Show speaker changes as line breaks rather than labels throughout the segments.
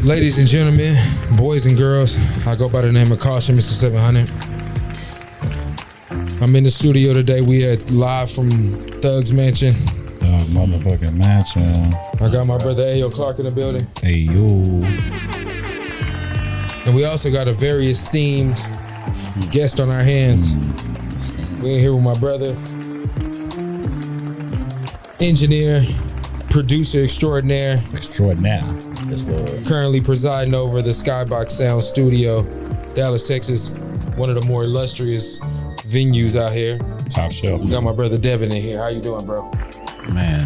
Ladies and gentlemen, boys and girls, I go by the name of Caution, Mr. 700. I'm in the studio today. We are live from Thug's Mansion.
Motherfucking mansion.
I got my brother Ayo Clark in the building.
Hey, yo.
And we also got a very esteemed guest on our hands. We're here with my brother, engineer, producer extraordinaire.
Yes, Lord.
Currently presiding over the Skybox Sound Studio, Dallas, Texas. One of the more illustrious venues out here.
Top shelf.
We got my brother D3vin in here. How you doing, bro?
Man,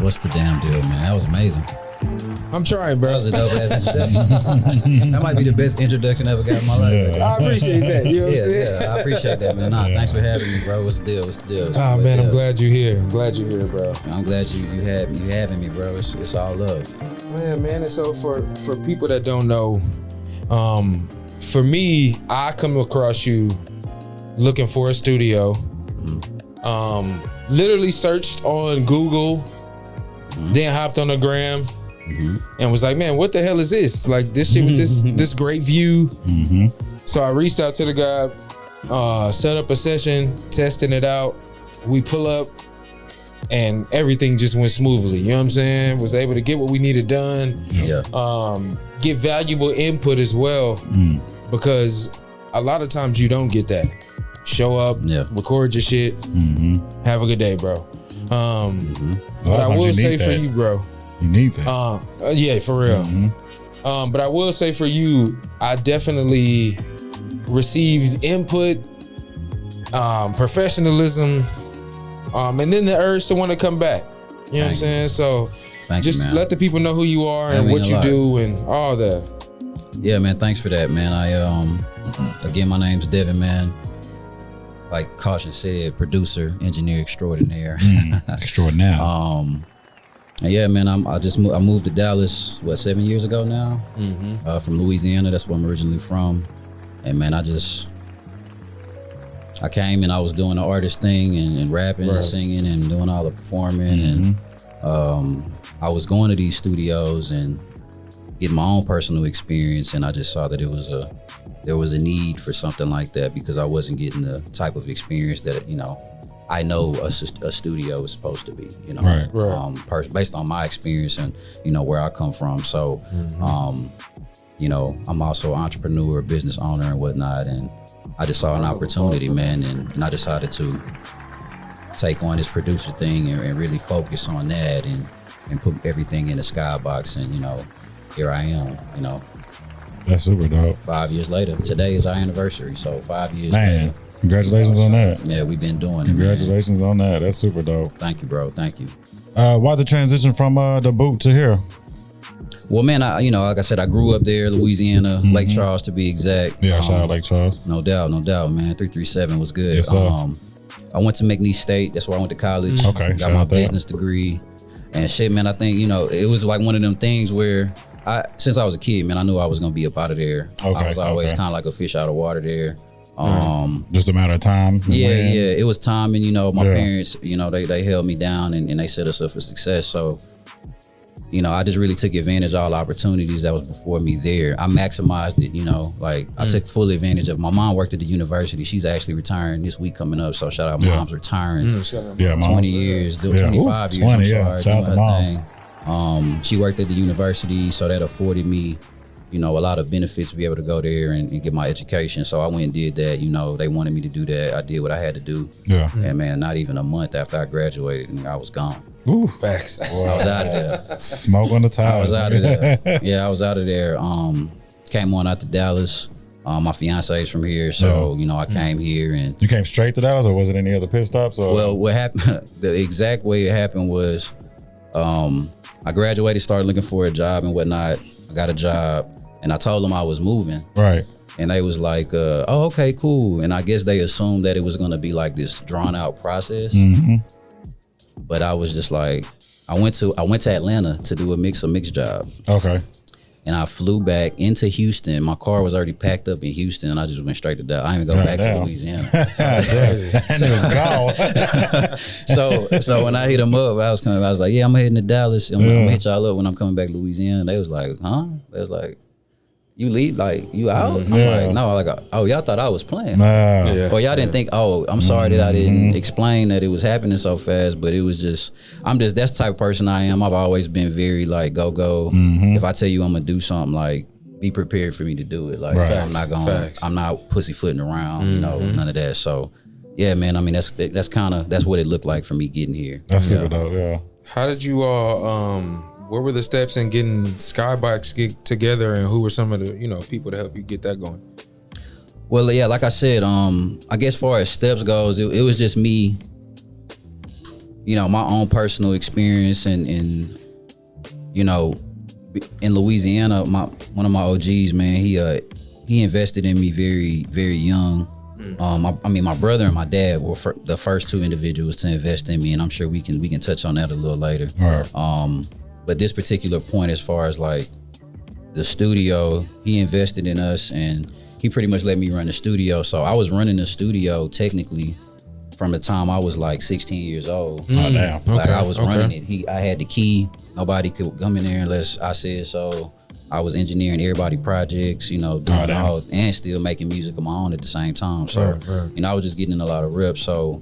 what's the damn deal, man? That was amazing.
I'm trying, bro.
That was a dope ass introduction. That might be the best introduction I ever got in my life.
I appreciate that. You know what I'm saying?
Yeah, I appreciate that, man. Thanks for having me, bro. What's the deal? What's the deal?
Oh man, I'm glad you're here. I'm glad you're here, bro.
I'm glad you having me, bro. It's all love.
Man, and so for people that don't know, for me, I come across you looking for a studio. Literally searched on Google, then hopped on the gram, and was like, man, what the hell is this? Like this shit with this great view. So I reached out to the guy, set up a session, testing it out. We pull up, and everything just went smoothly. You know what I'm saying? Was able to get what we needed done.
Yeah.
Get valuable input as well, because a lot of times you don't get that. Show up, record your shit, have a good day, bro. But I will say for you, bro,
you need that.
yeah, for real. But I will say for you, I definitely received input, professionalism, and then the urge to want to come back. You know what I'm saying? So just let the people know who you are and what you do and all that.
Yeah, man. Thanks for that, man. Again, my name's D3vin, man. Like Caution said, producer, engineer extraordinaire.
Extraordinaire.
And yeah, man. I moved to Dallas 7 years ago now. From Louisiana. That's where I'm originally from. And man, I came and I was doing the artist thing and rapping and singing and doing all the performing and I was going to these studios and getting my own personal experience, and I just saw that there was a need for something like that because I wasn't getting the type of experience that I know a studio is supposed to be. Based on my experience and where I come from. So I'm also an entrepreneur, business owner, and whatnot, and I just saw an opportunity, man, and I decided to take on this producer thing and really focus on that and put everything in the Skybox, and here I am,
That's super dope.
5 years later. Today is our anniversary, so 5 years
man,
later.
Congratulations on that.
Yeah, we've been doing it.
Congratulations on that. That's super dope.
Thank you, bro. Thank you.
Why the transition from the boot to here?
Well, man, like I said, I grew up there, Louisiana, Lake Charles to be exact.
Yeah, shout out Lake Charles.
No doubt, man. 337 was good.
Yes, sir.
I went to McNeese State. That's where I went to college.
Okay,
got my business degree. And shit, man, I think, it was like one of them things where since I was a kid, man, I knew I was gonna be up out of there. I was always kind of like a fish out of water there.
Just a matter of time.
Yeah, it was time, and my parents, they held me down and they set us up for success. So, I just really took advantage of all the opportunities that was before me there. I maximized it, I took full advantage of. My mom worked at the university. She's actually retiring this week coming up. So shout out, mom's retiring.
Yeah,
20 years, 25 years.
20,
I'm sorry,
shout out to mom.
She worked at the university, so that afforded me, a lot of benefits to be able to go there and get my education. So I went and did that. They wanted me to do that. I did what I had to do.
Yeah.
And man, not even a month after I graduated, and I was gone.
Ooh, facts.
Wow. I was out of there.
Smoke on the tires.
I was out of there. Yeah, I was out of there. Came on out to Dallas. My fiance is from here, so I came here and.
You came straight to Dallas, or was it any other pit stops? Or?
Well, what happened? The exact way it happened was, I graduated, started looking for a job and whatnot. I got a job, and I told them I was moving.
Right.
And they was like, "Oh, okay, cool." And I guess they assumed that it was gonna be like this drawn out process. But I was just like, I went to Atlanta to do a mix job.
Okay.
And I flew back into Houston. My car was already packed up in Houston, and I just went straight to Dallas. I didn't even go back to Louisiana. So when I hit them up, I was like, yeah, I'm heading to Dallas. I'm gonna hit y'all up when I'm coming back to Louisiana. They was like, huh? They was like, you leave, like, you out? I'm like, no, like, oh, y'all thought I was playing. Or y'all didn't think, oh, I'm sorry that I didn't explain that it was happening so fast, but it was just, that's the type of person I am. I've always been very like, go. If I tell you I'm gonna do something, like, be prepared for me to do it. Like, I'm not pussyfooting around, you know, none of that. So, yeah, man, I mean, that's what it looked like for me getting here.
That's super dope, yeah.
How did you all, what were the steps in getting Skybox together, and who were some of the, you know, people to help you get that going?
Well, yeah, like I said, I guess as far as steps goes, it was just me, you know, my own personal experience, and you know, in Louisiana, one of my OGs, man, he invested in me very, very young. I mean, my brother and my dad were the first two individuals to invest in me, and I'm sure we can touch on that a little later.
All right.
But this particular point, as far as like the studio, he invested in us, and he pretty much let me run the studio. So I was running the studio technically from the time I was like 16 years old.
Oh, damn.
Like, I was running it. I had the key. Nobody could come in there unless I said so. I was engineering everybody projects, you know, doing the whole, and still making music of my own at the same time. So, you know, I was just getting in a lot of reps. So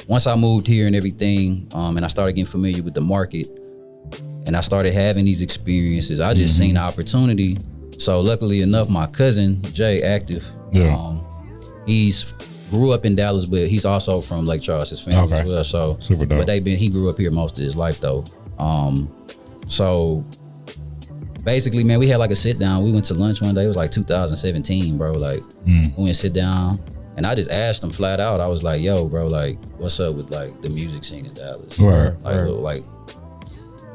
once I moved here and everything, and I started getting familiar with the market, and I started having these experiences, I just seen the opportunity. So luckily enough, my cousin, Jay Active, he's grew up in Dallas, but he's also from Lake Charles, his family as well. So,
super dope.
But he grew up here most of his life though. So basically, man, we had like a sit down. We went to lunch one day. It was like 2017, bro. Like, we went sit down, and I just asked him flat out. I was like, "Yo, bro, like, what's up with like the music scene in Dallas?" Like,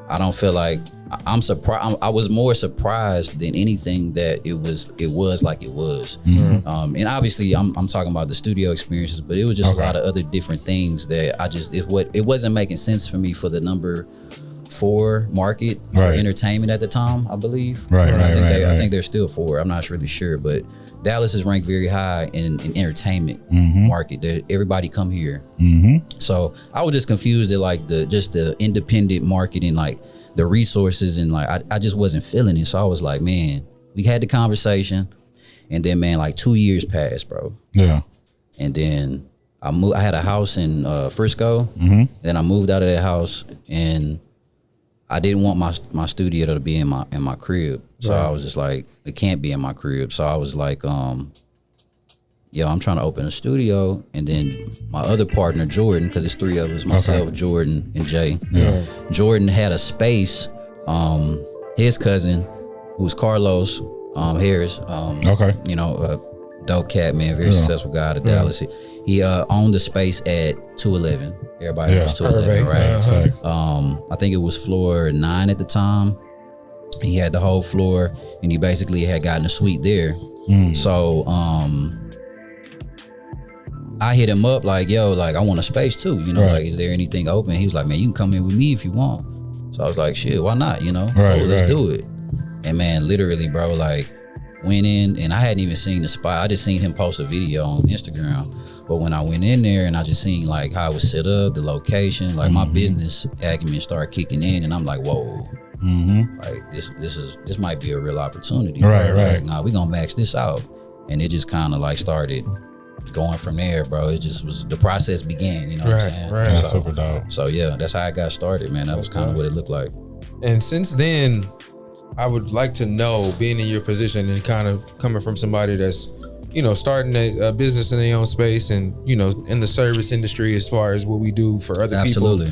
I don't feel like I'm surprised. I was more surprised than anything that it was like it was. And obviously, I'm talking about the studio experiences, but it was just a lot of other different things that it wasn't making sense for me for the number 4 market for entertainment at the time, I believe. I think they're still 4. I'm not really sure, but Dallas is ranked very high in entertainment market. Everybody come here. So I was just confused at like the independent market and like the resources, and like I just wasn't feeling it. So I was like, man, we had the conversation, and then, man, like 2 years passed, bro.
Yeah.
And then I had a house in Frisco. Then I moved out of that house, and I didn't want my studio to be in my crib. So I was just like, it can't be in my crib. So I was like, yo, I'm trying to open a studio. And then my other partner, Jordan, because it's 3 of us, myself, Jordan, and Jay. Jordan had a space. His cousin, who's Carlos Harris, you know, dope cat, man, very successful guy out of Dallas. He owned the space at 211. Everybody knows 211, right? I think it was floor 9 at the time. He had the whole floor, and he basically had gotten a suite there. So I hit him up like, yo, like, I want a space too, you know, like, is there anything open? He was like, man, you can come in with me if you want. So I was like, shit, why not, you know? So let's do it. And man, literally, bro, like, went in, and I hadn't even seen the spot. I just seen him post a video on Instagram. But when I went in there and I just seen like how it was set up, the location, like my business acumen started kicking in, and I'm like, whoa, like this might be a real opportunity. Like, nah, we gonna max this out. And it just kind of like started going from there, bro. It just was, the process began, you know what I'm saying?
That's super dope.
So yeah, that's how I got started, man. That was kind of what it looked like.
And since then, I would like to know, being in your position and kind of coming from somebody that's, you know, starting a business in their own space, and, you know, in the service industry as far as what we do for other people.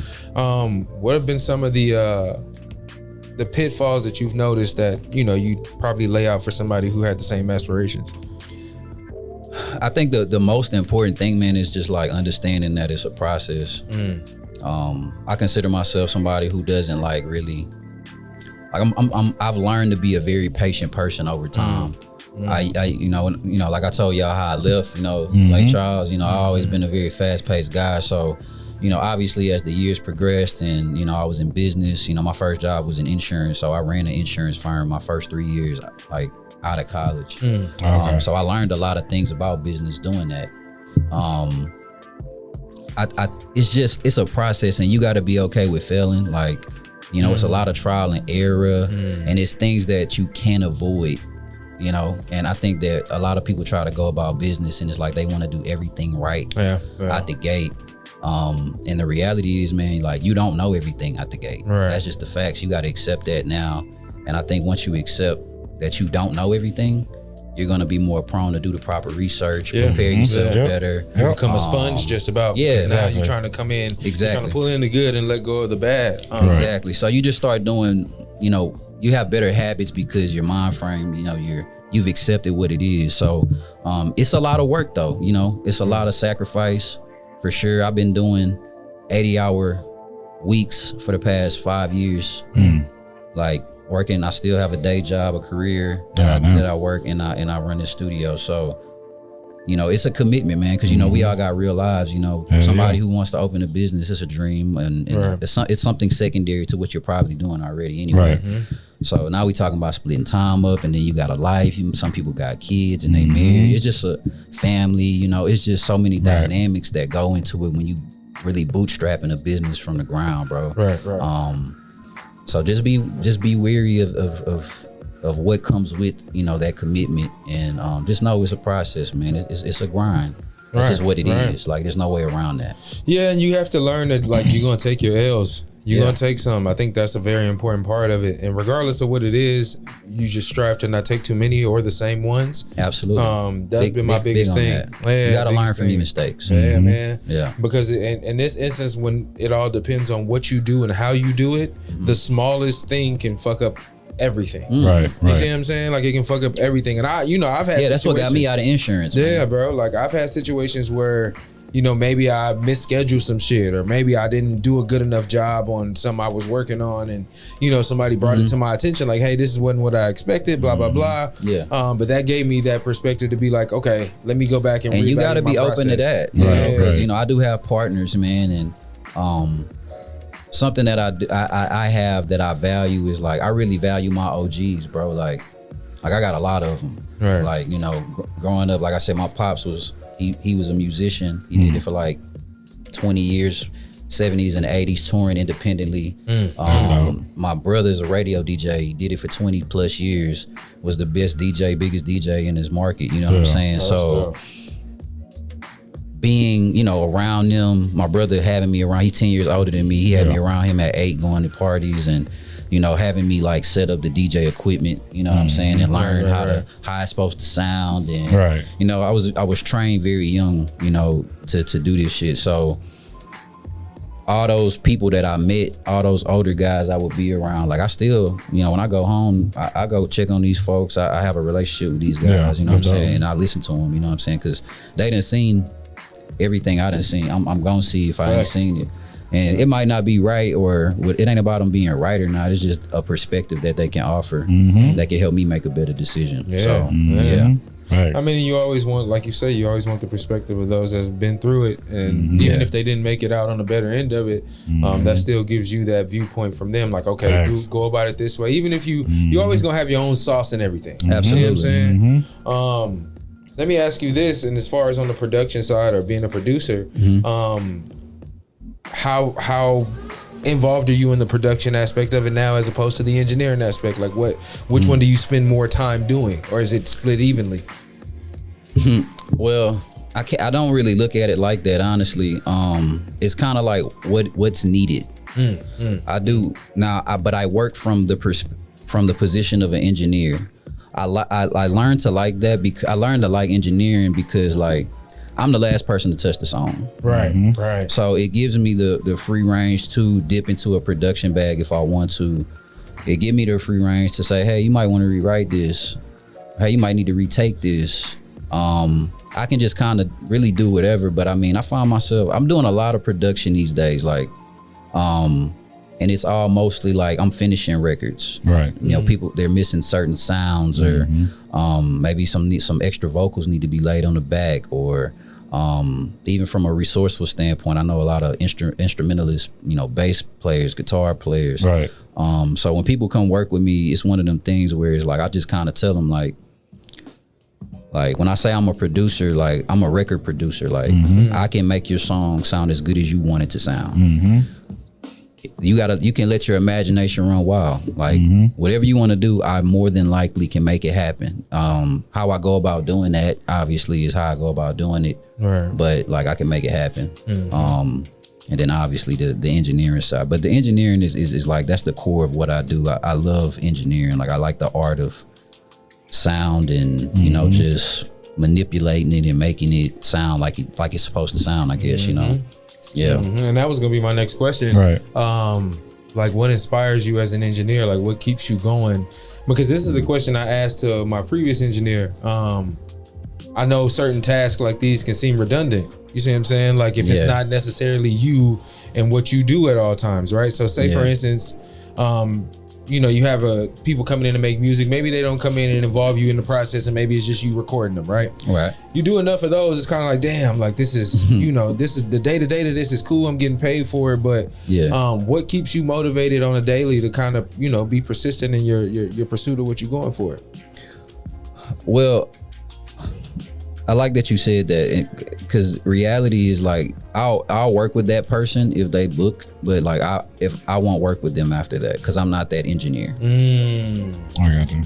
What have been some of the pitfalls that you've noticed that, you know, you probably lay out for somebody who had the same aspirations?
I think the most important thing, man, is just like understanding that it's a process. I consider myself somebody who doesn't like really, like, I've learned to be a very patient person over time. I you know, like I told y'all how I left, you know, Lake Charles, you know, I always been a very fast-paced guy. So, you know, obviously as the years progressed and, you know, I was in business, you know, my first job was in insurance. So I ran an insurance firm my first 3 years, like out of college. So I learned a lot of things about business doing that. It's a process, and you got to be okay with failing. Like, you know, it's a lot of trial and error, and it's things that you can't avoid, you know. And I think that a lot of people try to go about business and it's like they want to do everything right out the gate. And the reality is, man, like, you don't know everything out the gate. That's just the facts. You got to accept that now. And I think once you accept that you don't know everything, you're going to be more prone to do the proper research, prepare yourself better.
You become a sponge just about. Now you're trying to come in, you're trying to pull in the good and let go of the bad.
Exactly. So you just start doing, you know, you have better habits because your mind frame, you know, you've accepted what it is. So it's a lot of work though, you know, it's a lot of sacrifice for sure. I've been doing 80-hour weeks for the past 5 years. Like, working, I still have a day job, a career that I work, and I run this studio. So, you know, it's a commitment, man, because, you know, we all got real lives. You know, somebody who wants to open a business, it's a dream, and it's something secondary to what you're probably doing already anyway. So now we talking about splitting time up, and then you got a life. Some people got kids and they married. It's just a family, you know, it's just so many dynamics that go into it when you really bootstrapping a business from the ground, bro. So just be wary of what comes with, you know, that commitment, and just know it's a process, man. It's a grind. That's just what it is. Like, there's no way around that.
Yeah, and you have to learn that, like, you're gonna take your L's. You're gonna take some. I think that's a very important part of it. And regardless of what it is, you just strive to not take too many or the same ones.
Absolutely.
That's been my biggest thing.
You gotta learn from your mistakes.
Yeah, man.
Yeah.
Because in this instance, when it all depends on what you do and how you do it, the smallest thing can fuck up everything. You see what I'm saying? Like, it can fuck up everything. And I've had
that's what got me out of insurance.
Man. Bro. Like, I've had situations where, you know, maybe I misscheduled some shit, or maybe I didn't do a good enough job on something I was working on, and, you know, somebody brought it to my attention, like, hey, this wasn't what I expected, blah, blah, blah. But that gave me that perspective to be like, okay, let me go back and
you got to be open to that, you know, because, you know, I do have partners, man, and something that I have that I value is, like, I really value my OGs, bro. Like I got a lot of them. Like, you know, growing up, like I said, my pops was, he was a musician. He did it for like 20 years, 70s and 80s, touring independently. My brother's a radio DJ. He did it for 20 plus years, was the best DJ, biggest DJ in his market. You know what I'm saying? So being, you know, around them, my brother having me around, he's 10 years older than me. He had me around him at 8 going to parties, and, you know, having me like set up the DJ equipment, you know what I'm saying, and learn how it's supposed to sound, and you know, I was trained very young, you know, to do this shit. So all those people that I met, all those older guys I would be around, like, I still, you know, when I go home, I go check on these folks. I have a relationship with these guys, you know what I'm saying, and I listen to them, you know what I'm saying, because they done seen everything I done seen. I'm gonna see if I ain't seen it. And it might not be right, or it ain't about them being right or not. It's just a perspective that they can offer that can help me make a better decision. I mean, you always want, like you say, you always want the perspective of those that's been through it. And even if they didn't make it out on the better end of it, that still gives you that viewpoint from them. Like, okay, go about it this way. Even if you always gonna have your own sauce and everything. Absolutely.
You know what I'm saying? Let me ask you this, and as far as on the production side or being a producer, how involved are you in the production aspect of it now as opposed to the engineering aspect? Like, which one do you spend more time doing, or is it split evenly?
Well, I don't really look at it like that, honestly. It's kind of like what's needed. I do now, but I work from the position of an engineer. I learned to like that because I learned to like engineering because, like, I'm the last person to touch the song.
Right.
So it gives me the free range to dip into a production bag if I want to. It gives me the free range to say, hey, you might want to rewrite this. Hey, you might need to retake this. I can just kind of really do whatever. But I mean, I find myself, I'm doing a lot of production these days. Like, and it's all mostly like I'm finishing records. You know, people, they're missing certain sounds, or maybe some extra vocals need to be laid on the back, or Even from a resourceful standpoint, I know a lot of instrumentalists, bass players, guitar players.
Right.
So when people come work with me, it's one of them things where it's like I just kind of tell them like when I say I'm a producer, like I'm a record producer, like I can make your song sound as good as you want it to sound. You can let your imagination run wild. Like whatever you want to do, I more than likely can make it happen. How I go about doing that obviously is how I go about doing it.
Right.
But like I can make it happen. And then obviously the engineering side. But the engineering is like that's the core of what I do. I love engineering. Like I like the art of sound and just manipulating it and making it sound like it's supposed to sound, I guess, Yeah.
And that was gonna be my next question.
Right.
Like what inspires you as an engineer? Like what keeps you going? Because this is a question I asked to my previous engineer. I know certain tasks like these can seem redundant. You see what I'm saying? Like if it's not necessarily you and what you do at all times, right? So say for instance, you have people coming in to make music. Maybe they don't come in and involve you in the process, and maybe it's just you recording them, right?
Right.
You do enough of those, it's kind of like, damn, like this is, this is the day to day to this is cool. I'm getting paid for it, but what keeps you motivated on a daily to kind of, be persistent in your pursuit of what you're going for?
Well, I like that you said that because reality is like I'll work with that person if they book, but like if I won't work with them after that because I'm not that engineer.
I got you.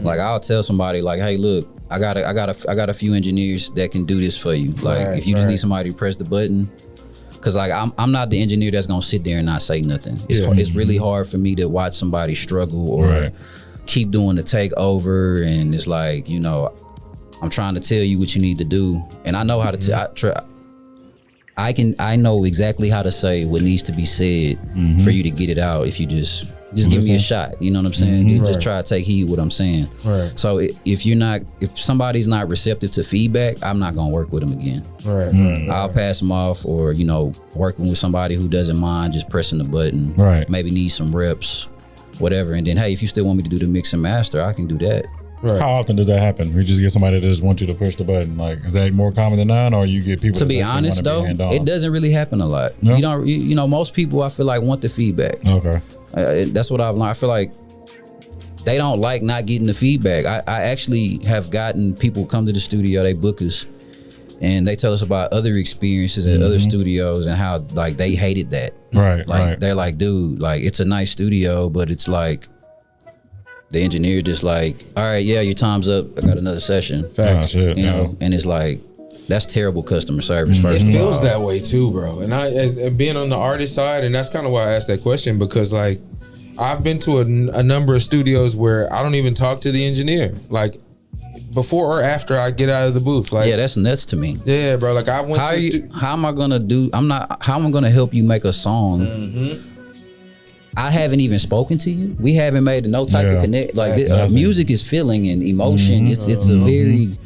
Like I'll tell somebody like, hey, look, I got a few engineers that can do this for you. Like if you just need somebody to press the button, because like I'm not the engineer that's gonna sit there and not say nothing. It's really hard for me to watch somebody struggle or keep doing the takeover, and it's like I'm trying to tell you what you need to do, and I know how to. I know exactly how to say what needs to be said for you to get it out. If you just give me a shot, you know what I'm saying? Just try to take heed what I'm saying.
Right.
So if somebody's not receptive to feedback, I'm not gonna work with them again.
Right.
I'll pass them off, or working with somebody who doesn't mind just pressing the button.
Right.
Maybe need some reps, whatever, and then hey, if you still want me to do the mix and master, I can do that.
Right.
How often does that happen? You just get somebody that just wants you to push the button. Like, is that more common than none, or you get people?
To be honest, though, it doesn't really happen a lot. No? You don't. Most people, I feel like, want the feedback.
Okay.
That's what I've learned. I feel like they don't like not getting the feedback. I actually have gotten people come to the studio, they book us, and they tell us about other experiences at other studios and how like they hated that.
Right.
Like they're like, dude, like it's a nice studio, but it's like. The engineer just like, all right, yeah, your time's up. I got another session.
Facts.
And it's like, that's terrible customer service. First
It
of
feels
all.
that way too, bro. And I being on the artist side, and that's kind of why I asked that question, because like I've been to a number of studios where I don't even talk to the engineer, like before or after I get out of the booth. Like,
yeah, that's nuts to me.
Yeah, bro. Like I went
how am I gonna help you make a song? I haven't even spoken to you. We haven't made no type of connect. Like this, music is feeling and emotion. It's a very,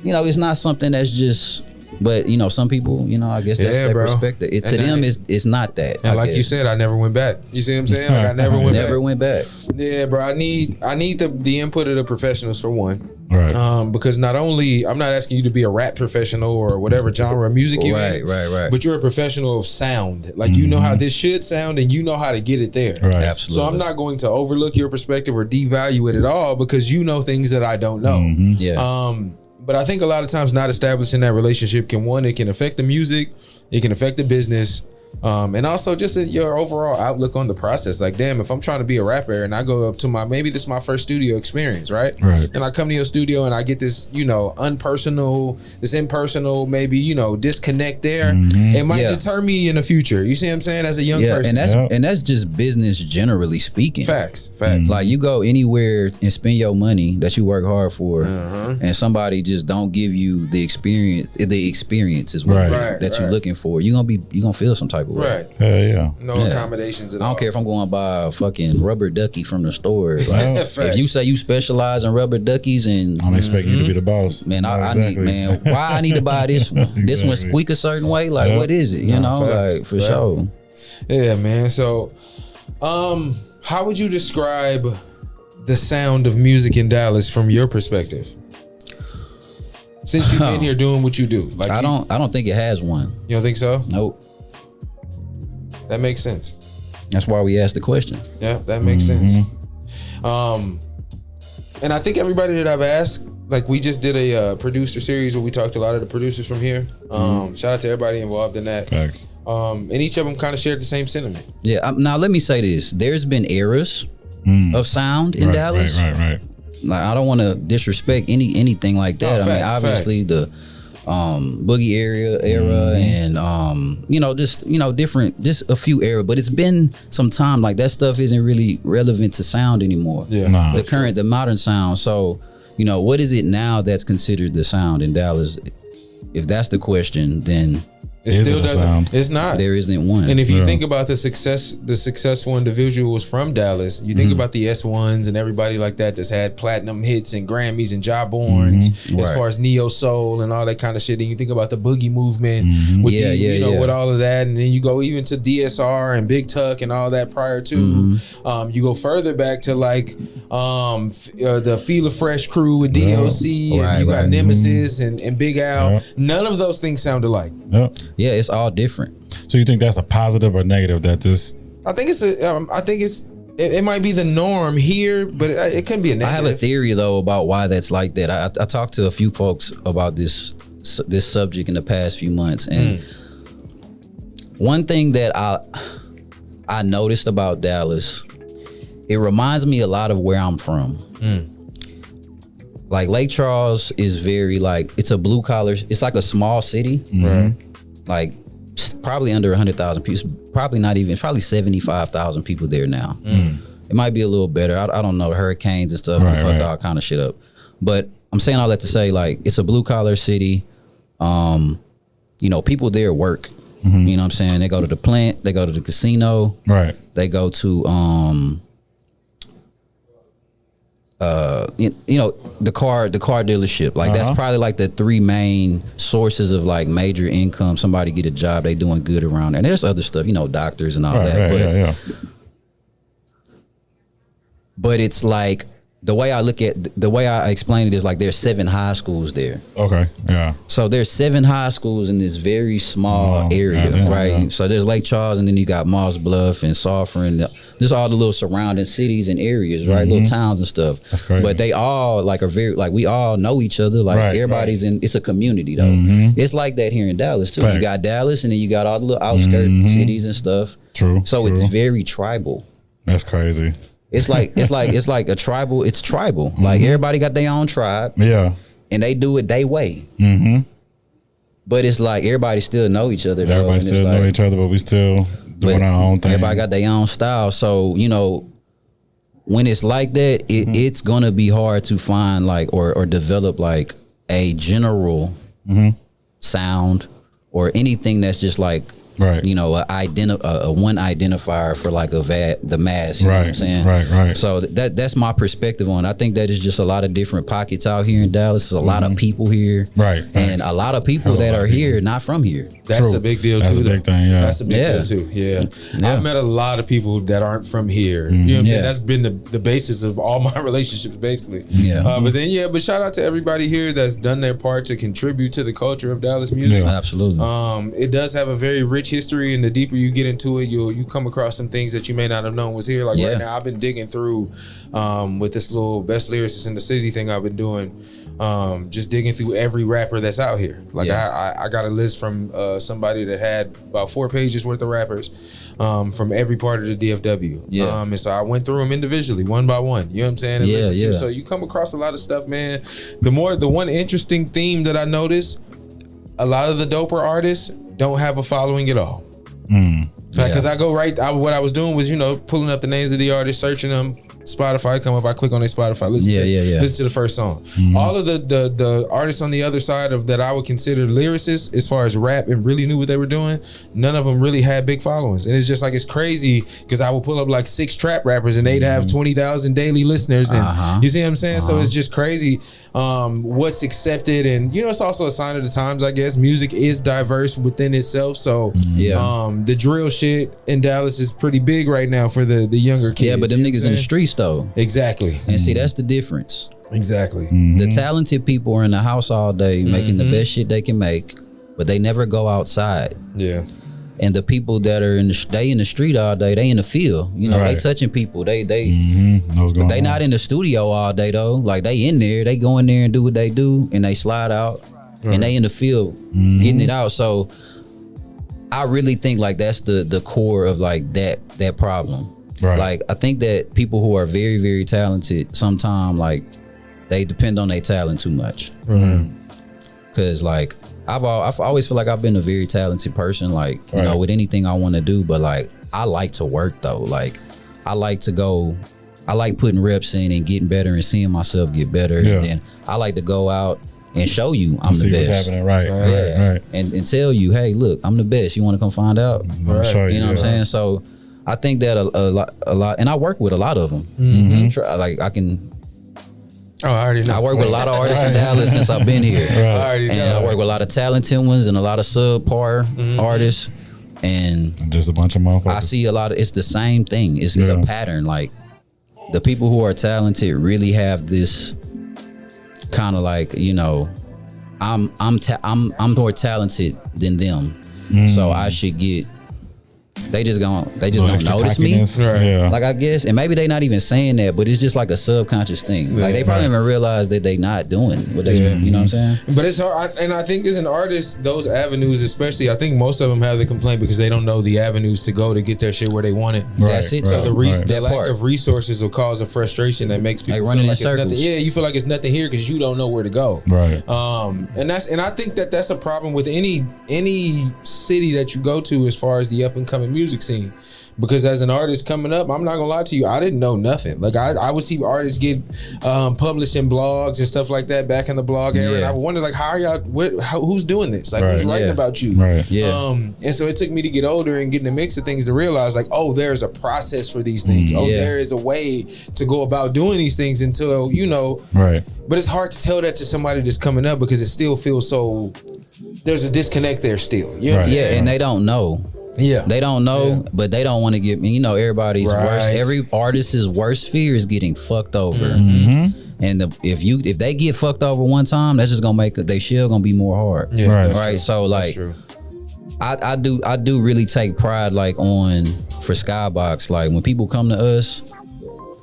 it's not something that's just. But some people, I guess that's their perspective. To them, it's not that.
And like you said, I never went back. You see what I'm saying? Like I never went back. Yeah, bro. I need the input of the professionals for one.
Right.
Because not only I'm not asking you to be a rap professional or whatever genre of music you in,
right.
but you're a professional of sound. Like you know how this should sound and you know how to get it there.
Right.
Absolutely.
So I'm not going to overlook your perspective or devalue it at all because you know things that I don't know.
Yeah.
But I think a lot of times not establishing that relationship it can affect the music, it can affect the business, and also just your overall outlook on the process. Like, damn, if I'm trying to be a rapper and I go up to maybe this is my first studio experience, right? And I come to your studio and I get this, impersonal, maybe, disconnect there. It might deter me in the future. You see what I'm saying? As a young person.
And that's just business generally speaking.
Facts.
Like you go anywhere and spend your money that you work hard for, and somebody just don't give you the experience. The experience is what you're looking for. You're gonna feel some type of way.
Right.
Yeah.
No accommodations at all.
I don't care if I'm going to buy a fucking rubber ducky from the store. Like, if you say you specialize in rubber duckies, and
I'm expecting you to be the boss.
Man, I need, why I need to buy this one? This one squeak a certain way? Like, what is it? Like for sure.
Yeah, man. So, how would you describe the sound of music in Dallas from your perspective? since you've been here doing what you do? Like
I don't think it has one.
You don't think so?
Nope.
That makes sense.
That's why we asked the question.
Yeah, that makes sense. And I think everybody that I've asked, like we just did a producer series where we talked to a lot of the producers from here. Shout out to everybody involved in that.
Thanks.
And each of them kind of shared the same sentiment.
Yeah. Now let me say this: there's been eras of sound in Dallas.
Right.
Like I don't want to disrespect anything like that. I mean, obviously the boogie era and different, just a few era, but it's been some time. Like that stuff isn't really relevant to sound anymore.
Yeah,
the modern sound. So what is it now that's considered the sound in Dallas? If that's the question, then
it still doesn't.
Sound?
It's not.
There isn't one.
And if you think about the successful individuals from Dallas, you think about the S1s and everybody like that that's had platinum hits and Grammys and Jawborns as far as neo soul and all that kind of shit. And you think about the boogie movement with with all of that, and then you go even to DSR and Big Tuck and all that prior to. You go further back to like the Feel Fresh crew with DOC, and you got Nemesis and Big Al. None of those things sound alike.
Yeah, it's all different.
So you think that's a positive or negative that this?
I think it might be the norm here, but it couldn't be a negative.
I have a theory though about why that's like that. I talked to a few folks about this subject in the past few months, and one thing that I noticed about Dallas, it reminds me a lot of where I'm from. Like Lake Charles is very it's a blue collar. It's like a small city. Like probably under 100,000 people, probably 75,000 people there now. It might be a little better. I don't know, hurricanes and stuff fucked all kind of shit up. But I'm saying all that to say, like, it's a blue collar city. People there work. You know what I'm saying? They go to the plant, they go to the casino, they go to the car dealership. Like that's probably like the three main sources of like major income. Somebody get a job, they doing good around there. And there's other stuff, doctors and all that. But it's like the way I explain it is like there's 7 high schools there.
Okay. Yeah.
So there's 7 high schools in this very small area, right? Yeah. So there's Lake Charles, and then you got Moss Bluff and Sulphur, and just all the little surrounding cities and areas, right? Little towns and stuff. That's crazy. But they all we all know each other. Like everybody's in. It's a community though. It's like that here in Dallas too. You got Dallas, and then you got all the little outskirt cities and stuff. True. So it's very tribal.
That's crazy.
It's like a tribal. It's tribal. Like everybody got their own tribe. Yeah. And they do it their way. But it's like everybody still know each other.
Everybody still know each other, but we still doing our own thing.
Everybody got their own style. So when it's like that, it's gonna be hard to find or develop like a general sound or anything that's just like. Right, a one identifier for like the mass. You know what I'm saying? Right. So that's my perspective on it. I think that is just a lot of different pockets out here in Dallas. There's a lot of people here, right? And a lot of people that are here not from here.
That's a big deal too.
That's a big thing. Yeah,
that's a big deal too. Yeah. I've met a lot of people that aren't from here. You know what I'm saying? That's been the basis of all my relationships, basically. Yeah. But shout out to everybody here that's done their part to contribute to the culture of Dallas music.
Yeah, absolutely.
It does have a very rich history, and the deeper you get into it, you come across some things that you may not have known was here. Like right now, I've been digging through with this little best lyricists in the city thing I've been doing, just digging through every rapper that's out here. Like I got a list from somebody that had about 4 pages worth of rappers from every part of the DFW. Yeah. And so I went through them individually, one by one. You know what I'm saying? And listened to. So you come across a lot of stuff, man. The one interesting theme that I noticed, a lot of the doper artists don't have a following at all. Because I go what I was doing was, pulling up the names of the artists, searching them, Spotify come up, I click on their Spotify, listen to the first song. All of the artists on the other side of that I would consider lyricists as far as rap and really knew what they were doing, none of them really had big followings. And it's just like, it's crazy because I would pull up like 6 trap rappers and they'd have 20,000 daily listeners, and you see what I'm saying? So it's just crazy what's accepted, and it's also a sign of the times, I guess. Music is diverse within itself, so the drill shit in Dallas is pretty big right now for the younger kids.
Yeah, but them niggas in the streets finished though.
Exactly.
And see, that's the difference.
Exactly.
The talented people are in the house all day making the best shit they can make, but they never go outside.
Yeah.
And the people that are in the street all day, they in the field. You know, they touching people. They not in the studio all day though. Like they in there, they go in there and do what they do, and they slide out, and they in the field getting it out. So I really think like that's the core of like that problem.
Right.
Like I think that people who are very, very talented, sometimes like they depend on their talent too much. Cause like I've always feel like I've been a very talented person, like, you know, with anything I want to do, but like I like to work though. Like I like putting reps in and getting better and seeing myself get better. And then I like to go out and show you I'm the best.
What's happening, right.
And tell you, hey, look, I'm the best. You want to come find out?
Show
you know what I'm saying? So I think that a lot, and I work with a lot of them. Like I can.
Oh, I already know.
I work with a lot of artists in Dallas since I've been here.
I already know.
I work with a lot of talented ones and a lot of subpar artists. And
just a bunch of motherfuckers.
I see a lot of, it's the same thing. It's a pattern. Like the people who are talented really have this kind of like, you know, I'm more talented than them. So I should get, they just don't notice me. Like I guess, and maybe they not even saying that, but it's just like a subconscious thing. Like they probably even realize that they not doing what they, you know what I'm saying?
But it's hard, and I think as an artist, those avenues, especially, I think most of them have the complaint because they don't know the avenues to go to get their shit where they want it.
That's it.
So the lack of resources will cause a frustration that makes people
like running
feel like
in circles.
Nothing. Yeah, you feel like it's nothing here because you don't know where to go.
Right.
And I think that's a problem with any city that you go to as far as the up and coming music scene. Because as an artist coming up, I'm not gonna lie to you, I didn't know nothing. Like I would see artists get published in blogs and stuff like that back in the blog era, and I would wonder like, how are y'all? Who's doing this? Like who's writing about you?
Right.
Yeah.
And so it took me to get older and get in the mix of things to realize like, oh, there's a process for these things. There is a way to go about doing these things until you know.
Right.
But it's hard to tell that to somebody that's coming up because it still feels so. There's a disconnect there still. You know what I'm saying?
And they don't know.
Yeah, they
don't know, but they don't want to get. You know, everybody's worst. Every artist's worst fear is getting fucked over. And if they get fucked over one time, that's just gonna make they shell gonna be more hard.
Yeah,
right. So like, I do really take pride like on for Skybox. Like when people come to us,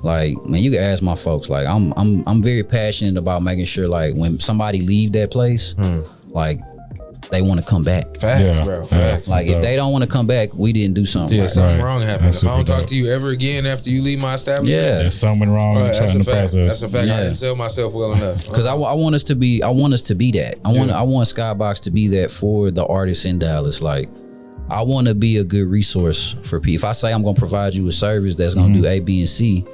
like man, you can ask my folks. Like I'm very passionate about making sure like when somebody leave that place, like. They want to come back.
Facts, bro. Facts.
Like if they don't want to come back, we didn't do something.
Yeah, something wrong happened. If I don't talk to you ever again after you leave my establishment,
there's something wrong in the process.
That's a fact. I didn't sell myself well enough.
Because I want us to be that. I want Skybox to be that for the artists in Dallas. Like I want to be a good resource for people. If I say I'm gonna provide you a service that's gonna do A, B, and C,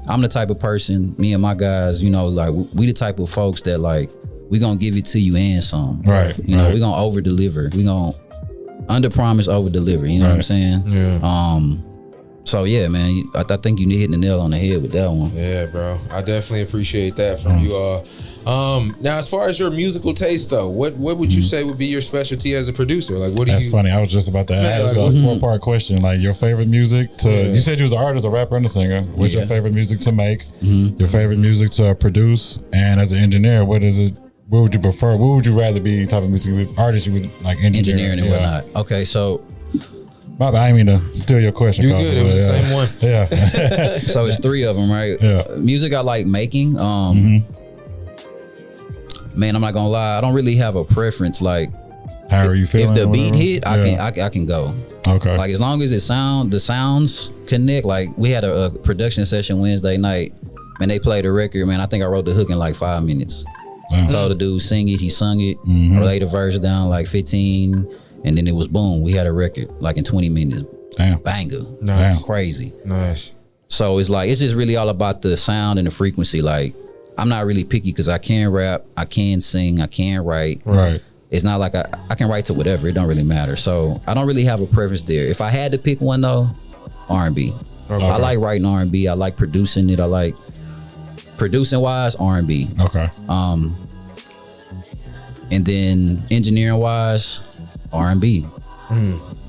I'm the type of person. Me and my guys, you know, like we the type of folks that like. We gonna give it to you and some.
Right.
You know, we gonna over deliver. We gonna under promise, over deliver. You know what I'm saying?
Yeah.
So yeah, man, I think you hitting the nail on the head with that one.
Yeah, bro. I definitely appreciate that from you all. Now, as far as your musical taste, though, what would you say would be your specialty as a producer? Like, what do
That's funny. I was just about to ask a 4-part question. Like, your favorite music to? You said you was an artist, a rapper, and a singer. What's your favorite music to make? Your favorite music to produce? And as an engineer, what is it? What would you prefer? What would you rather be type of music artist you would like
engineering and whatnot? Okay, so
my bad, I didn't mean to steal your question.
You good? It was the same one.
Yeah.
So it's 3 of them, right?
Yeah.
Music I like making. Man, I'm not gonna lie. I don't really have a preference. Like,
how are you feeling?
If the beat hit, I can go.
Okay.
Like as long as the sounds connect. Like we had a production session Wednesday night. Man, they played a record. Man, I think I wrote the hook in like 5 minutes. So the dude sing it, he sung it, I laid the verse down like 15, and then it was boom. We had a record like in 20 minutes.
Damn.
Banger.
Nice.
Crazy.
Nice.
So it's like, it's just really all about the sound and the frequency. Like I'm not really picky because I can rap, I can sing, I can write.
Right.
It's not like I can write to whatever. It don't really matter. So I don't really have a preference there. If I had to pick one though, R&B. Okay. I like writing R&B. I like producing it. I like producing wise R&B.
Okay.
And then engineering wise, R&B.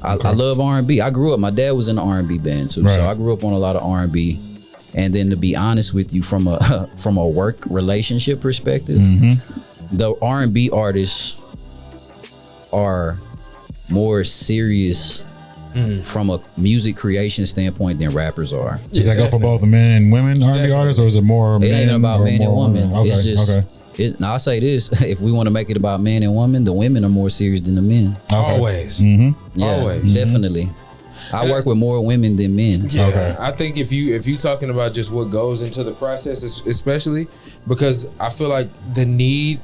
I love R&B. I grew up. My dad was in the R&B band too, so I grew up on a lot of R&B. And then to be honest with you, from a from a work relationship perspective, the R&B artists are more serious from a music creation standpoint than rappers are.
Does that go for both men and women R&B artists, or is it more men?
It ain't about man and woman.
Okay,
It's just now I'll say this: if we want to make it about man and woman, the women are more serious than the men.
Okay.
Always.
Yeah,
Always.
definitely. I work with more women than men.
Yeah,
Okay.
I think if you talking about just what goes into the process, especially because I feel like the need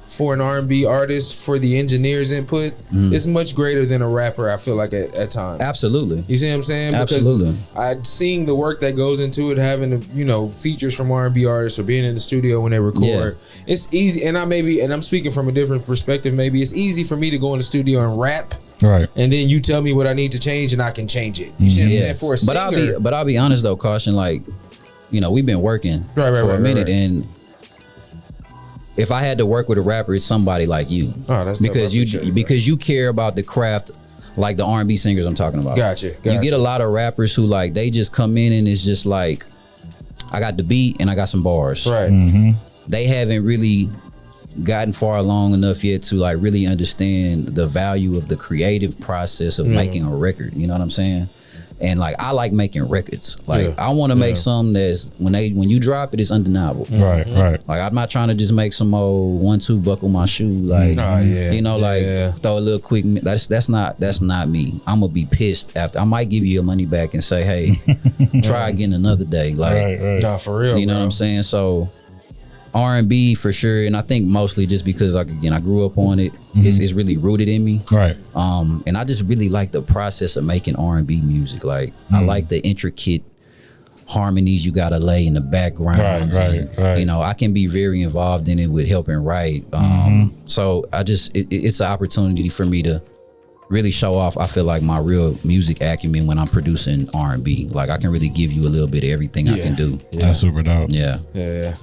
for an R&B artist for the engineer's input is much greater than a rapper. I feel like at times.
Absolutely.
You see what I'm saying?
Absolutely.
Because I'm seeing the work that goes into it, having features from R&B artists or being in the studio when they record.
Yeah.
It's easy, and I'm speaking from a different perspective. Maybe it's easy for me to go in the studio and rap.
Right.
And then you tell me what I need to change, and I can change it. You see what I'm saying? For a singer,
But I'll be honest though, Caution. Like, we've been working for a minute, and if I had to work with a rapper, it's somebody like you.
Oh, that's
because
dope.
because you care about the craft, like the R&B singers I'm talking about.
Gotcha.
You get a lot of rappers who like they just come in and it's just like, I got the beat and I got some bars.
Right.
They haven't really gotten far along enough yet to like really understand the value of the creative process of making a record. You know what I'm saying? And like I like making records. Like I want to make something that's when you drop it, it's undeniable.
Right.
Like I'm not trying to just make some old 1-2 buckle my shoe. Like throw a little quick. That's not me. I'm gonna be pissed after. I might give you your money back and say, hey, try again another day. Like
Nah, for real.
you know what I'm saying? So R&B for sure, and I think mostly just because I grew up on it. It's really rooted in me.
Right.
And I just really like the process of making R&B music. Like I like the intricate harmonies you gotta lay in the background.
Right.
I can be very involved in it with helping write. So I just it's an opportunity for me to really show off, I feel like, my real music acumen when I'm producing R&B. Like I can really give you a little bit of everything I can do.
That's super dope.
Yeah.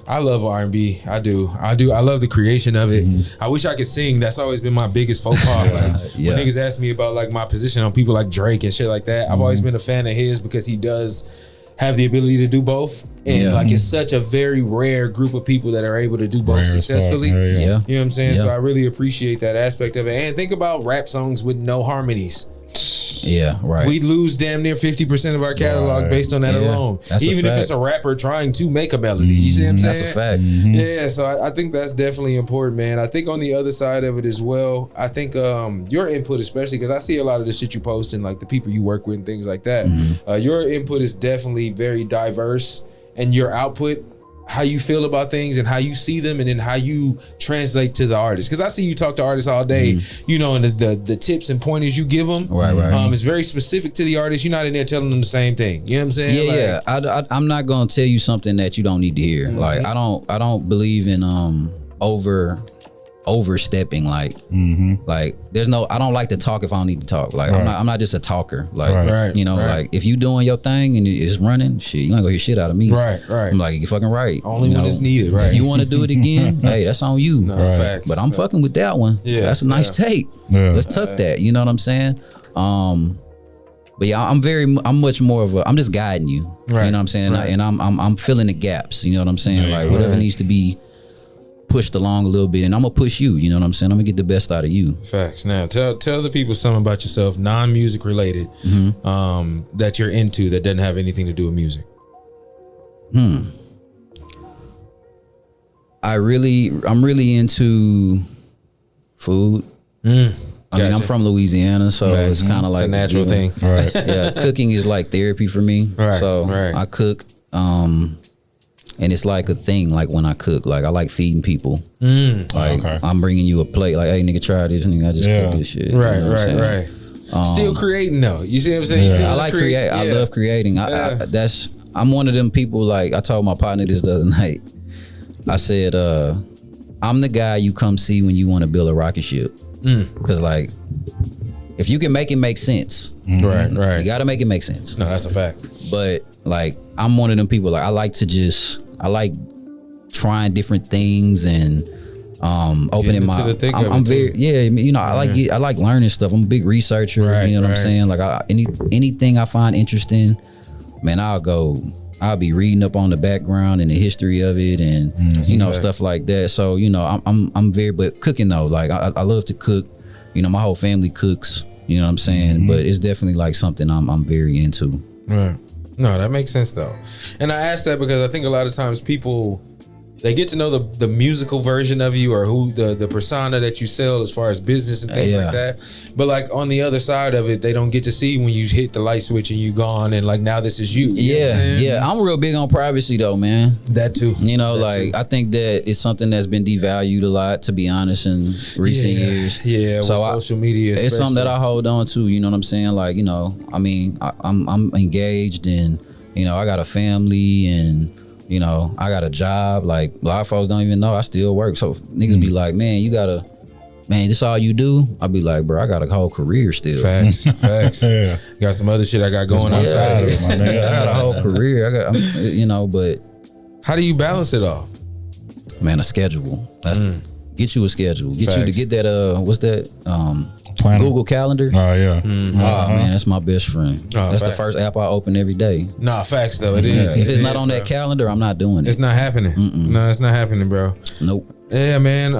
I love R&B. I do. I love the creation of it. I wish I could sing. That's always been my biggest faux pas. When niggas ask me about like my position on people like Drake and shit like that, I've always been a fan of his because he does have the ability to do both. And like it's such a very rare group of people that are able to do both successfully.
Yeah.
You know what I'm saying?
Yeah.
So I really appreciate that aspect of it. And think about rap songs with no harmonies.
Yeah, right.
We lose damn near 50% of our catalog based on that alone.
That's
even if it's a rapper trying to make a melody. You see what I'm saying?
That's a fact.
Yeah, so I think that's definitely important, man. I think on the other side of it as well, I think your input, especially because I see a lot of the shit you post and like the people you work with and things like that. Your input is definitely very diverse, and your output, how you feel about things and how you see them, and then how you translate to the artist. Because I see you talk to artists all day, and the tips and pointers you give them.
Right.
It's very specific to the artist. You're not in there telling them the same thing. You know what I'm saying?
I'm not gonna tell you something that you don't need to hear. Like I don't believe in overstepping. Like I don't like to talk if I don't need to talk. Like I'm not just a talker. Like like if you doing your thing and it's running, shit, you ain't gonna hear shit out of me.
Right.
I'm like, you fucking right.
Only when it's needed. Right.
If you want to do it again, hey, that's on you.
Facts.
But I'm fucking with that one.
Yeah.
That's a nice tape.
Yeah.
Let's tuck that. You know what I'm saying? But yeah, I'm much more of I'm just guiding you.
Right.
You know what I'm saying?
Right.
And I'm filling the gaps. You know what I'm saying?
Yeah,
like whatever needs to be pushed along a little bit, and I'm gonna push you. You know what I'm saying? I'm gonna get the best out of you.
Facts. Now tell the people something about yourself, non-music related, that you're into that doesn't have anything to do with music.
I'm really into food. I mean, I'm from Louisiana, so it's kind of like
a natural thing.
Right.
Yeah, cooking is like therapy for me.
Right,
So
right.
I cook, and it's like a thing. Like when I cook, like I like feeding people. Like I'm bringing you a plate. Like, hey, nigga, try this. Nigga, I just cooked this shit.
Right,
you know what I'm saying?
right. Still creating though. You see what I'm saying? You still
I like create. I love creating. I'm one of them people. Like I told my partner this the other night. I said, I'm the guy you come see when you want to build a rocket ship. Because like, if you can make it make sense,
Right.
you got to make it make sense.
No, that's a fact.
But like, I'm one of them people. Like I like trying different things and opening my. I'm very I like learning stuff. I'm a big researcher.
Right,
you know what I'm saying? Like anything I find interesting, man, I'll go I'll be reading up on the background and the history of it, and you know, stuff like that. So you know, I'm very, but cooking though, like I love to cook. You know, my whole family cooks. You know what I'm saying? But it's definitely like something I'm very into.
Right. No, that makes sense though. And I ask that because I think a lot of times people, they get to know the musical version of you, or who the persona that you sell as far as business and things like that. But like on the other side of it, they don't get to see when you hit the light switch and you gone, and like now this is you.
I'm real big on privacy though, man.
That too.
You know, like I think that it's something that's been devalued a lot, to be honest, in recent years.
Yeah, so with social media,
it's something that I hold on to. You know what I'm saying? Like, you know, I mean, I'm engaged, and you know, I got a family, and you know, I got a job. Like a lot of folks don't even know I still work. So niggas be like, man, this all you do? I'll be like, bro, I got a whole career still.
Facts. Got some other shit I got going outside of it, my man.
I got a whole career. You know, but
how do you balance it all?
Man, a schedule. That's get you a schedule. Get you to get that what's that?
Planner.
Google Calendar.
Oh yeah.
Oh man, that's my best friend. That's the first app I open every day.
Nah, facts though. It is.
If it's not on that calendar, I'm not doing it.
It's not happening. No, it's not happening, bro.
Nope.
Yeah, man.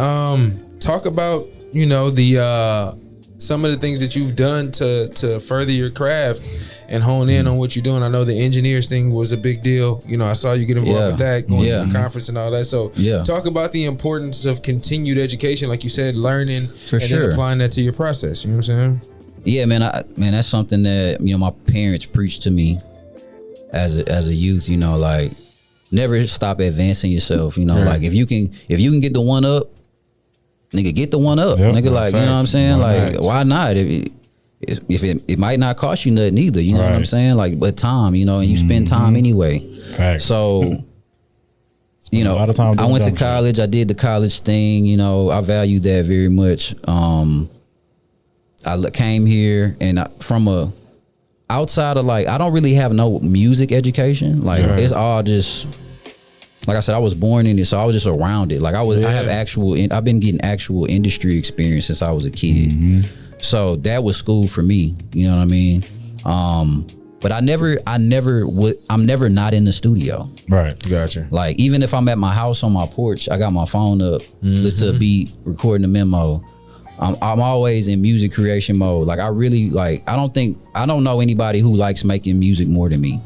Talk about, you know, the some of the things that you've done to further your craft and hone in on what you're doing. I know the engineers thing was a big deal. You know, I saw you get involved with that, going to the conference and all that. So talk about the importance of continued education, like you said, learning then applying that to your process. You know what I'm saying?
Yeah, man. That's something that, you know, my parents preached to me as a youth. You know, like never stop advancing yourself. You know, like if you can get the one up, nigga, get the one up. Nigga, like, you know what I'm saying? Like, why not? If it might not cost you nothing either, you know what I'm saying? Like, but time, you know, and you spend time anyway.
Facts.
So, you know, I went to college. I did the college thing. You know, I valued that very much. I came here, and from outside of, like, I don't really have no music education. Like, it's all just, like I said, I was born in it, so I was just around it. Like I have I've been getting actual industry experience since I was a kid. So that was school for me. You know what I mean? But I'm never not in the studio.
Right.
Gotcha.
Like even if I'm at my house on my porch, I got my phone up, listen to a beat, recording a memo. I'm always in music creation mode. Like I don't know anybody who likes making music more than me.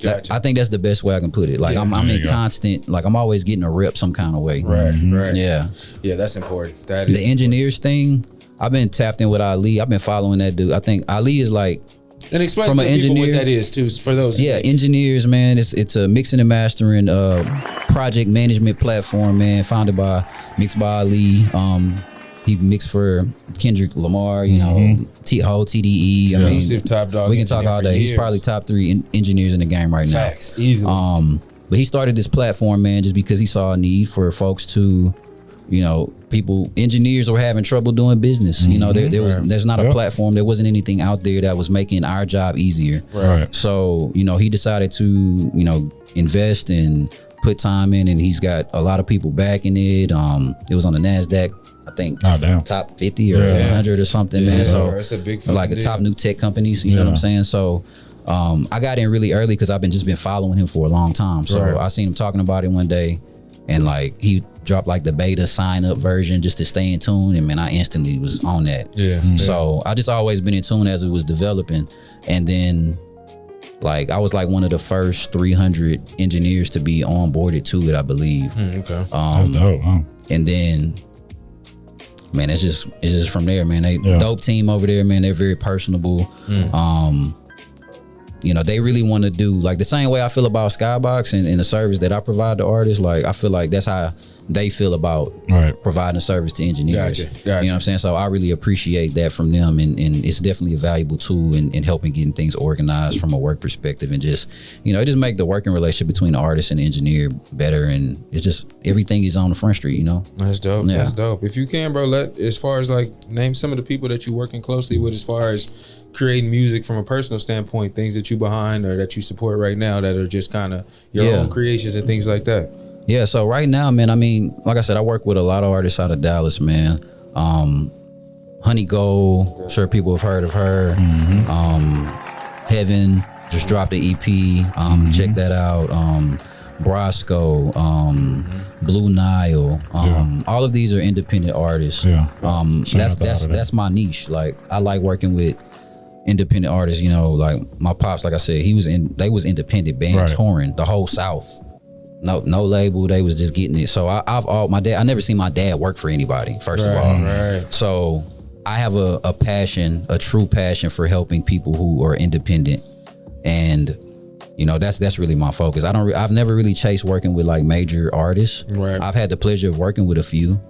Gotcha. I think that's the best way I can put it. Like I'm in constant, like I'm always getting a rep some kind of way.
Right.
Yeah,
that's important. That
is the engineers thing. I've been tapped in with Ali. I've been following that dude. I think Ali is like,
and explain to people what that is too, for those.
Yeah, engineers, man. It's a mixing and mastering project management platform, man. Mixed by Ali. He mixed for Kendrick Lamar, you know, whole TDE. I mean,
top dog.
We can talk all day. He's probably top 3 engineers in the game right now.
Facts, easily.
But he started this platform, man, just because he saw a need for folks to, you know, engineers were having trouble doing business. You know, there's not a platform. There wasn't anything out there that was making our job easier.
Right.
So, you know, he decided to, you know, invest and put time in, and he's got a lot of people backing it. It was on the NASDAQ, I think, top 50 or 100 or something, man. So
it's a big
like a top new tech companies, you know what I'm saying? So I got in really early because I've been following him for a long time. So I seen him talking about it one day, and like he dropped like the beta sign up version just to stay in tune, and man, I instantly was on that. So I just always been in tune as it was developing, and then like I was like one of the first 300 engineers to be onboarded to it, I believe.
Okay. That's dope, huh?
And then, man, it's just from there, man. They dope team over there, man. They're very personable. You know, they really want to do like the same way I feel about Skybox and the service that I provide to artists. Like I feel like that's how they feel about providing a service to engineers.
Gotcha.
You know what I'm saying? So I really appreciate that from them, and it's definitely a valuable tool in helping getting things organized from a work perspective, and just, you know, it just make the working relationship between the artist and the engineer better, and it's just everything is on the front street, you know?
That's dope. Yeah. That's dope. If you can, bro, as far as like name some of the people that you're working closely with as far as creating music from a personal standpoint, things that you behind or that you support right now that are just kind of your own creations and things like that.
Yeah, so right now, man, I mean, like I said, I work with a lot of artists out of Dallas, man. Honey Gold, sure people have heard of her. Heaven, just dropped the EP. Check that out. Brasco, Blue Nile. All of these are independent artists.
Yeah.
That's my niche. Like, I like working with independent artists. You know, like my pops, like I said, they was independent band touring the whole South. No label. They was just getting it. So I never seen my dad work for anybody. First of all, so I have a passion, a true passion for helping people who are independent, and you know, that's really my focus. I've never really chased working with like major artists. Right. I've had the pleasure of working with a few,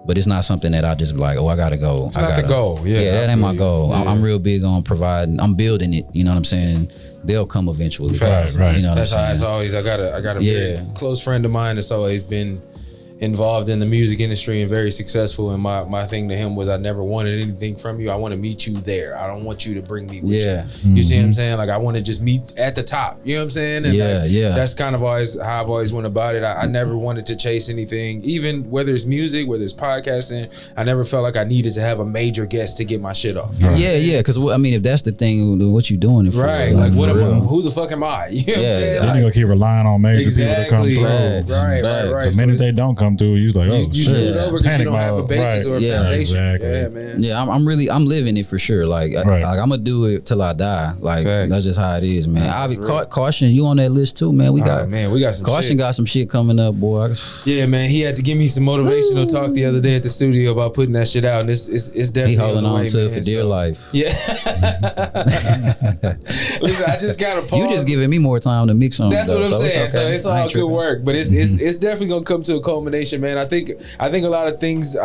but it's not something that I just be like, oh, I gotta go.
It's not the goal. Yeah,
that ain't my goal. Yeah. I'm real big on providing. I'm building it. You know what I'm saying? They'll come eventually.
Right.
You know
that's how it's always. I got a very close friend of mine that's always been involved in the music industry and very successful, and my thing to him was, I never wanted anything from you. I want to meet you there. I don't want you to bring me with you. You see what I'm saying? Like, I want to just meet at the top. You know what I'm saying? And that's kind of always how I've always went about it. I never wanted to chase anything, even whether it's music, whether it's podcasting. I never felt like I needed to have a major guest to get my shit off.
Because I mean, if that's the thing, what you doing it for?
Right. Like what am I, who the fuck am I? You know what I'm saying?
Then you gonna keep relying on major people to come through.
Right.
The minute they don't come through, you like, oh,
you screwed over because you don't have a basis or a foundation.
Exactly.
Yeah, man.
Yeah, I'm living it for sure. Like, like I'm gonna do it till I die. Like, that's just how it is, man. I'll be Caution, you on that list too, man. We got some Caution shit. Got some shit coming up, boy.
Yeah, man. He had to give me some motivational talk the other day at the studio about putting that shit out, and it's definitely
he holding on to it for
man,
dear life.
Yeah. Listen, I just gotta pause.
You just giving me more time to mix on.
That's what I'm saying. So it's all good work, but it's definitely gonna come to a culmination, man. I think a lot of things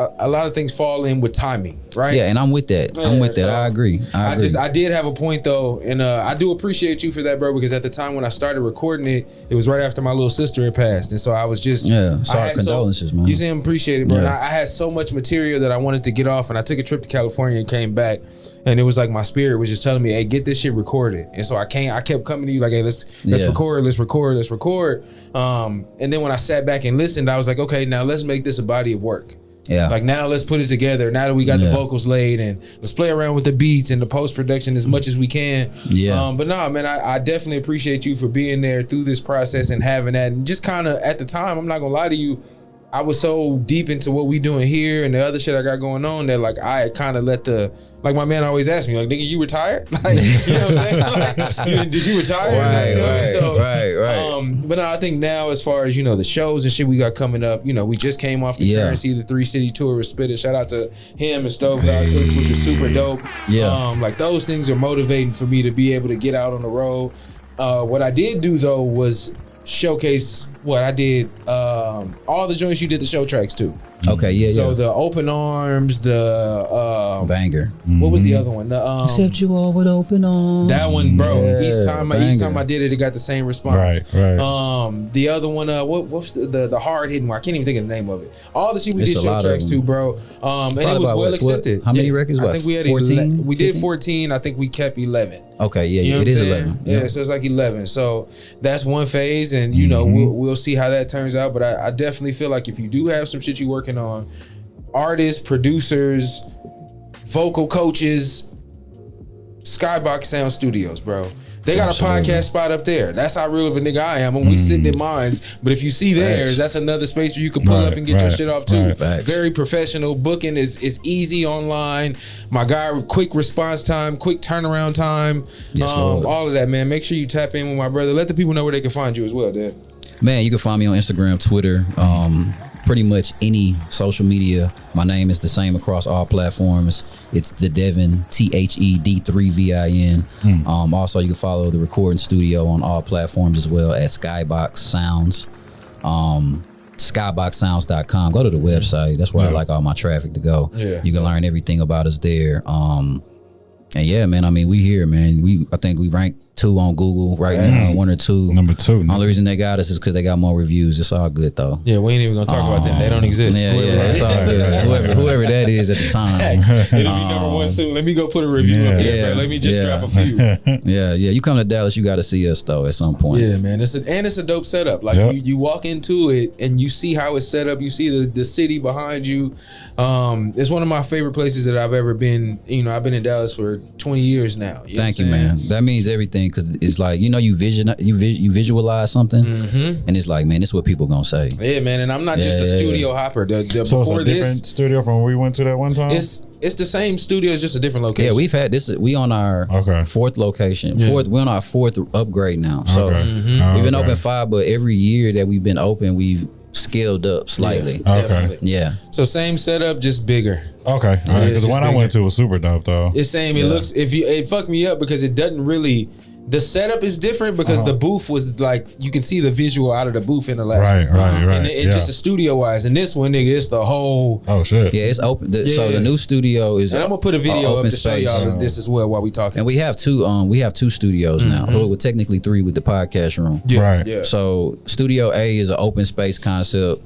fall in with timing, right?
Yeah, and I'm with that. So I agree.
I did have a point though, and I do appreciate you for that, bro, because at the time when I started recording it was right after my little sister had passed, and so I was just
sorry, condolences, man.
You see, I appreciate it, bro. And I had so much material that I wanted to get off, and I took a trip to California and came back. And it was like my spirit was just telling me, hey, get this shit recorded. And so I kept coming to you like, hey, let's record. And then when I sat back and listened, I was like, okay, now let's make this a body of work. Yeah. Like, now let's put it together. Now that we got the vocals laid, and let's play around with the beats and the post-production as much as we can. Yeah. But no, man, I definitely appreciate you for being there through this process and having that. And just kind of at the time, I'm not gonna lie to you, I was so deep into what we doing here and the other shit I got going on that like I kind of let like my man always asked me, like, nigga, you retired? Like, you know what I'm saying? Like, did you retire? Right. But no, I think now, as far as, you know, the shows and shit we got coming up, you know, we just came off the Currency, the 3-city tour with Spitter. Shout out to him and Stove God Cooks, which is super dope. Yeah. Like, those things are motivating for me to be able to get out on the road. What I did do though was showcase what I did, all the joints you did the show tracks to.
Okay, yeah.
So the Open Arms, the
Banger.
What was the other one? The,
Accept You All With Open Arms.
That one, bro. Each time I did it got the same response.
Right.
The other one, what's the hard hitting one? I can't even think of the name of it. All the shit we did show tracks to, bro. And it was well accepted.
How many records?
I think we had 14. We did 14. I think we kept 11.
Okay, yeah,
you know
it is 11.
Yeah, so it's like 11. So that's one phase, and you know we'll see how that turns out. But I definitely feel like if you do have some shit you working on, artists, producers, vocal coaches, Skybox Sound Studios, bro. They got a podcast spot up there. That's how real of a nigga I am. And we sitting in mines. But if you see theirs, that's another space where you can pull up and get your shit off too. Very professional. Booking is easy online. My guy, quick response time, quick turnaround time. Yes, all of that, man. Make sure you tap in with my brother. Let the people know where they can find you as well, Dad.
Man, you can find me on Instagram, Twitter, pretty much any social media. My name is the same across all platforms. It's the D3vin, D3vin. Also, you can follow the recording studio on all platforms as well at Skybox Sounds. Skyboxsounds.com. Go to the website. That's where I like all my traffic to go. Yeah. You can learn everything about us there. And yeah, man, I mean, we here, man. I think we rank 2 on Google right now, 1 or 2.
Number 2.
Only reason they got us is because they got more reviews. It's all good though.
Yeah, we ain't even gonna talk about them. They don't exist.
Yeah, it's all good. Whoever that is at the time.
It'll be number 1 soon. Let me go put a review up there, bro. Let me just drop a few.
Yeah. You come to Dallas, you got to see us though at some point.
Yeah, man. It's a dope setup. Like you walk into it and you see how it's set up. You see the city behind you. It's one of my favorite places that I've ever been. You know, I've been in Dallas for 20 years now.
Thank you, man. That means everything because it's like you visualize something, and it's like, man, this is what people gonna say.
Yeah, man. And I'm not just a studio hopper.
So it's a different studio from where we went to that one time.
It's the same studio, it's just a different location.
Yeah, we've had this. We on our 4th location. We're on our 4th upgrade now. So we've been open 5, but every year that we've been open, we've scaled up slightly. Yeah.
So same setup, just bigger.
Okay. Because the one I went to was super dope though.
It's same. It looks. It fucked me up because it doesn't really. The setup is different because the booth was like you can see the visual out of the booth in the last one.
Right.
And just a studio wise. And this one, nigga, it's the whole.
Oh shit.
Yeah, it's open. So the new studio is.
And I'm gonna put a video up to show y'all this as well while we talking.
And we have 2. We have 2 studios now. So we're technically 3 with the podcast room.
Yeah.
So Studio A is an open space concept.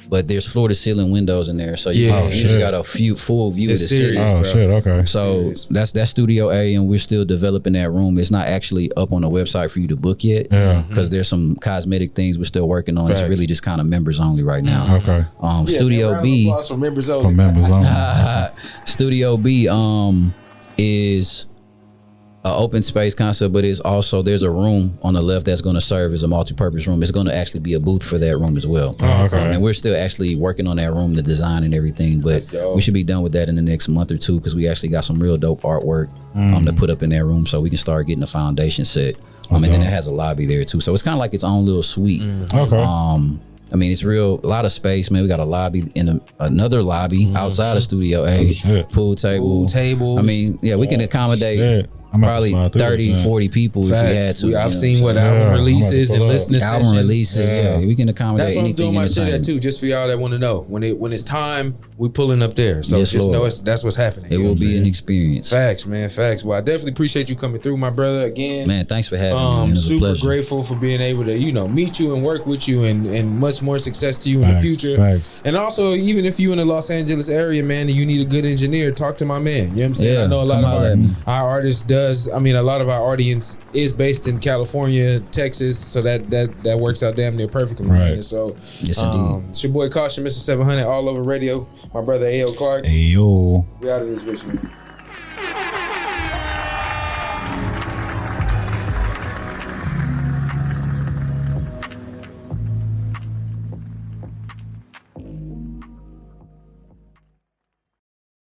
But there's floor to ceiling windows in there, so you just got a full view of the city.
Oh shit! Okay.
So that's Studio A, and we're still developing that room. It's not actually up on the website for you to book yet, because there's some cosmetic things we're still working on. It's really just kind of members only right now.
Okay.
Studio B for members only.
For members only.
Studio B is an open space concept, but it's also there's a room on the left that's going to serve as a multi-purpose room. It's going to actually be a booth for that room as well.
Oh, okay.
And we're still actually working on that room, the design and everything, but we should be done with that in the next month or 2 because we actually got some real dope artwork to put up in that room so we can start getting the foundation set. And then it has a lobby there too, so it's kind of like its own little suite.
Okay.
I mean, it's a lot of space, man. We got a lobby in another lobby outside of Studio A, pool tables.
I
mean, we can accommodate probably 30, 40 people if we had to.
I've seen album releases and listening sessions.
Album releases, we can accommodate
that's what
anything.
I'm doing my shit at too, just for y'all that want to know. When it's time, we pulling up there. So just know that's what's happening.
It will be an experience.
Facts, man. Facts. Well, I definitely appreciate you coming through, my brother, again.
Man, thanks for having me. It was
super
a pleasure.
Grateful for being able to, meet you and work with you and much more success to you in the future.
Thanks.
And also, even if you in the Los Angeles area, man, and you need a good engineer, talk to my man. You know what I'm saying? I know a lot of our artists a lot of our audience is based in California, Texas, so that works out damn near perfectly.
Right.
Man. So,
yes, indeed.
It's your boy Caution, Mr. 700, All Over Radio. My brother A.O. Clark.
Hey yo.
We out of this bitch, man.